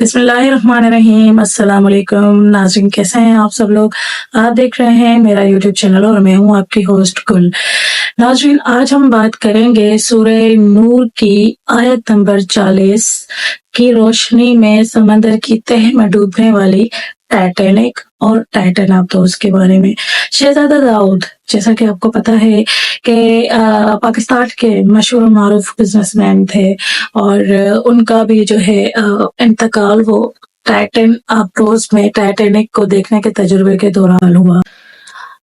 बिस्मिल्लाहिर्रहमानिर्रहीम। अस्सलाम वालेकुम नाज़रीन, कैसे हैं आप सब लोग। आप देख रहे हैं मेरा यूट्यूब चैनल और मैं हूं आपकी होस्ट गुल। नाज़रीन, आज हम बात करेंगे सूरह नूर की आयत नंबर 40 की रोशनी में समंदर की तह में डूबने वाली टाइटैनिक और टाइटन आबदोज़ के बारे में। शहजादा दाऊद, जैसा कि आपको पता है कि पाकिस्तान के मशहूर मारूफ बिजनेसमैन थे और उनका भी जो है इंतकाल वो टाइटन आबदोज़ में टाइटैनिक को देखने के तजुर्बे के दौरान हुआ।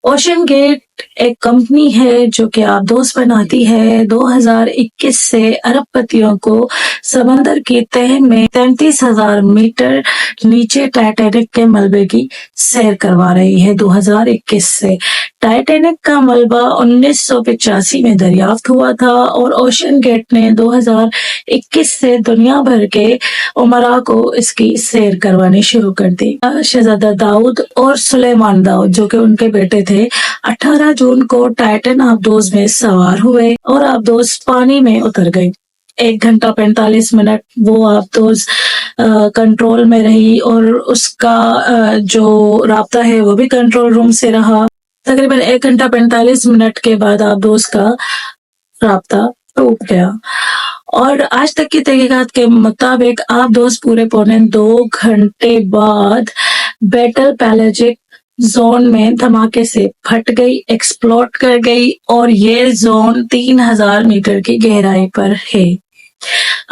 ओशन गेट एक कंपनी है जो कि आबदोज़ बनाती है। 2021 से अरबपतियों को समंदर की तह में 33,000 मीटर नीचे टाइटैनिक के मलबे की सैर करवा रही है। 2021 से टाइटैनिक का मलबा 1985 में दरियाफ्त हुआ था और ओशन गेट ने 2021 से दुनिया भर के उमरा को इसकी सैर करवानी शुरू कर दी। शहजादा दाऊद और सुलेमान दाऊद, जो कि उनके बेटे थे, 18 जून को टाइटन आबदोज़ में सवार हुए और आबदोज़ पानी में उतर गई। 1 घंटा 45 मिनट वो आबदोज़ कंट्रोल में रही और उसका जो राब्ता है वो भी कंट्रोल रूम से रहा। तकरीबन 1 घंटा 45 मिनट के बाद आबदोज़ का राब्ता टूट गया और आज तक की तहकीकात के मुताबिक आबदोज़ पूरे पौने 2 घंटे बाद बैटल पैलेजिक जोन में धमाके से फट गई, एक्सप्लोड कर गई और ये जोन 3000 मीटर की गहराई पर है।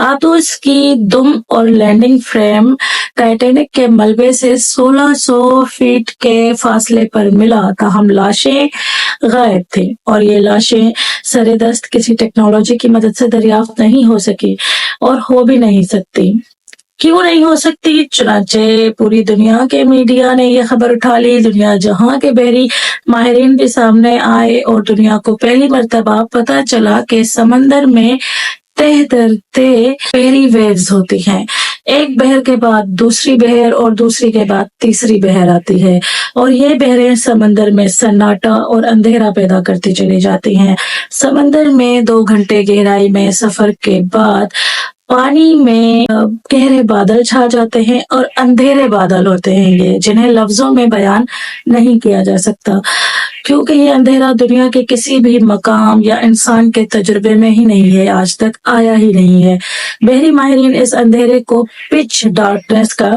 आबदोज़ की दुम और लैंडिंग फ्रेम टाइटैनिक के मलबे से 1600 फीट के फासले पर मिला, ताहम लाशें गायब थी और ये लाशें सरेदस्त किसी टेक्नोलॉजी की मदद से दरियाफ्त नहीं हो सकी और हो भी नहीं सकती। क्यों नहीं हो सकती? चुनांचे पूरी दुनिया के मीडिया ने यह खबर उठा ली, दुनिया जहां के बहरी माहिरीन भी सामने आए और दुनिया को पहली मर्तबा पता चला कि समंदर में तह दर तह बहरी वेव्स होती हैं। एक बहर के बाद दूसरी बहर और दूसरी के बाद तीसरी बहर आती है और ये बहरें समंदर में सन्नाटा और अंधेरा पैदा करती चली जाती हैं। समंदर में 2 घंटे गहराई में सफर के बाद पानी में गहरे बादल छा जाते हैं और अंधेरे बादल होते हैं ये, जिन्हें लफ्जों में बयान नहीं किया जा सकता, क्योंकि ये अंधेरा दुनिया के किसी भी मकाम या इंसान के तजुर्बे में ही नहीं है, आज तक आया ही नहीं है। बहरी माहिरीन इस अंधेरे को पिच डार्कनेस का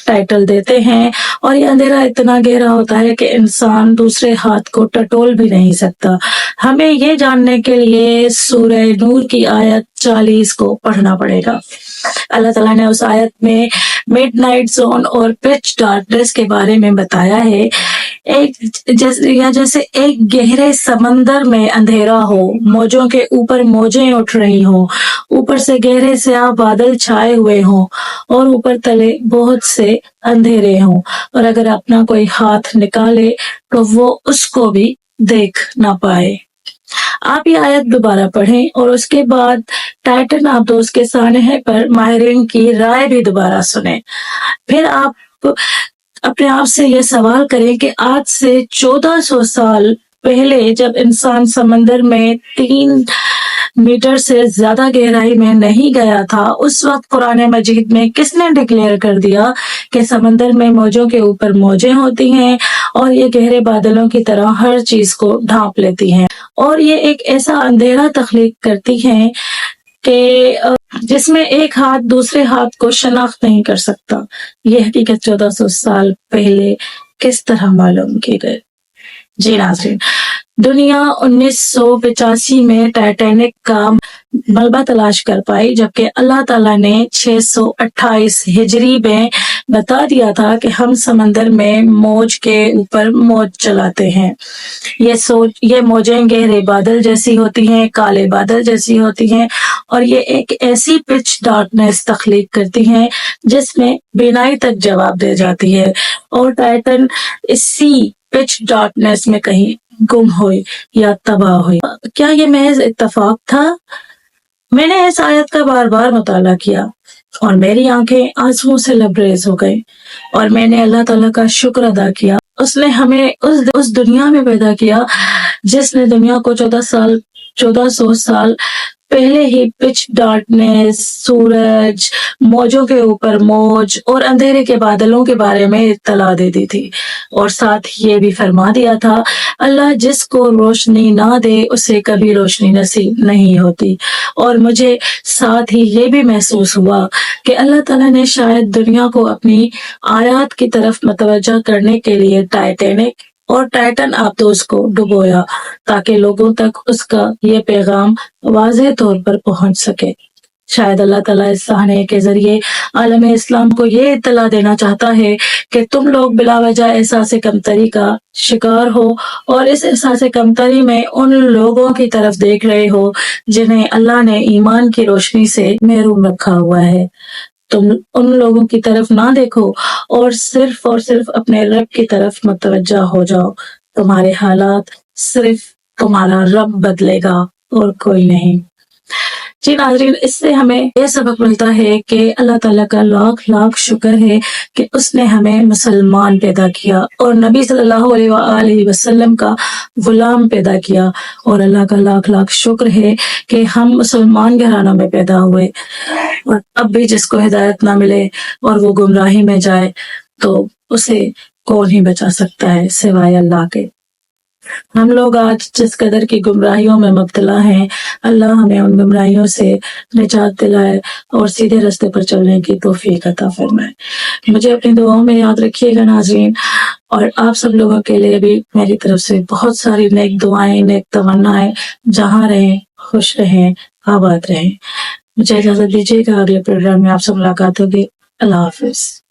टाइटल देते हैं और ये अंधेरा इतना गहरा होता है कि इंसान दूसरे हाथ को टटोल भी नहीं सकता। हमें ये जानने के लिए सूरह नूर की आयत 40 को पढ़ना पड़ेगा। अल्लाह ताला ने उस आयत में मिडनाइट जोन और पिच डार्कनेस के बारे में बताया है। जैसे एक गहरे समंदर में अंधेरा हो, मौजों के ऊपर मौजें उठ रही हो, ऊपर से गहरे स्याह बादल छाए हुए हो और ऊपर तले बहुत से अंधेरे हो और अगर अपना कोई हाथ निकाले तो वो उसको भी देख ना पाए। आप ये आयत दोबारा पढ़ें और उसके बाद टाइटन आबदोज़ के सानहे पर माहिरीन की राय भी दोबारा सुनें। फिर आप अपने आप से ये सवाल करें कि आज से 1400 साल पहले जब इंसान समंदर में 3 मीटर से ज्यादा गहराई में नहीं गया था, उस वक्त कुरान मजीद में किसने डिक्लेयर कर दिया कि समंदर में मौजों के ऊपर मौजें होती हैं और ये गहरे बादलों की तरह हर चीज को ढांप लेती हैं और ये एक ऐसा अंधेरा तख्लीक करती हैं कि जिसमें एक हाथ दूसरे हाथ को शनाख्त नहीं कर सकता। ये हकीकत 1400 साल पहले किस तरह मालूम की गई? जी नाज़रीन, दुनिया 1985 में टाइटैनिक का मलबा तलाश कर पाई, जबकि अल्लाह ताला ने 628 हिजरी में बता दिया था कि हम समंदर में मौज के ऊपर मौज चलाते हैं। ये मौजें गहरे बादल जैसी होती हैं, काले बादल जैसी होती हैं और ये एक ऐसी पिच डार्कनेस तख्लीक करती हैं जिसमें बीनाई तक जवाब दे जाती है और टाइटन इसी पिच डार्कनेस में कहीं गुम हुई या तबाह हुई। क्या ये महज इत्तफाक था? मैंने इस आयत का बार बार मुताला किया और मेरी आंखें आंसुओं से लबरेज हो गई और मैंने अल्लाह ताला का शुक्र अदा किया। उसने हमें उस दुनिया में पैदा किया जिसने दुनिया को 1400 साल पहले ही पिच डार्कनेस, सूरज, मौजों के ऊपर मौज और अंधेरे के बादलों के बारे में इत्तला दे दी थी, और साथ ये भी फरमा दिया था, अल्लाह जिसको रोशनी ना दे उसे कभी रोशनी नसीब नहीं होती। और मुझे साथ ही ये भी महसूस हुआ कि अल्लाह ताला ने शायद दुनिया को अपनी आयात की तरफ मतवज्जा करने के लिए टाइटैनिक और टाइटन आबदोज को डुबोया, ताकि लोगों तक उसका ये पैगाम वाज़ेह तौर पर पहुंच सके। शायद अल्लाह ताला इस सहाने के जरिए आलम इस्लाम को ये इत्तला देना चाहता है कि तुम लोग बिलावजह एहसास कमतरी का शिकार हो, और इस एहसास कमतरी में उन लोगों की तरफ देख रहे हो जिन्हें अल्लाह ने ईमान की रोशनी से महरूम रखा हुआ है। तुम उन लोगों की तरफ ना देखो और सिर्फ अपने रब की तरफ मुतवज्जा हो जाओ। तुम्हारे हालात सिर्फ तुम्हारा रब बदलेगा और कोई नहीं। जी नाज़रीन, इससे हमें ये सबक मिलता है कि अल्लाह ताला का लाख लाख शुक्र है कि उसने हमें मुसलमान पैदा किया और नबी सल्लल्लाहु अलैहि वसल्लम का गुलाम पैदा किया, और अल्लाह का लाख लाख शुक्र है कि हम मुसलमान घरानों में पैदा हुए। और अब भी जिसको हिदायत ना मिले और वो गुमराही में जाए तो उसे कौन ही बचा सकता है सिवाय अल्लाह के। हम लोग आज जिस कदर की गुमराहियों में मुब्तला हैं, अल्लाह हमें उन गुमराहियों से निजात दिलाए और सीधे रास्ते पर चलने की तौफीक अता फरमाए। मुझे अपनी दुआओं में याद रखिएगा नाज़रीन, और आप सब लोगों के लिए भी मेरी तरफ से बहुत सारी नेक दुआएं, नेक तमन्नाएं। जहाँ रहें खुश रहें, आबाद रहें। मुझे इजाजत दीजिएगा, अगले प्रोग्राम में आपसे मुलाकात होगी। अल्लाह हाफिज।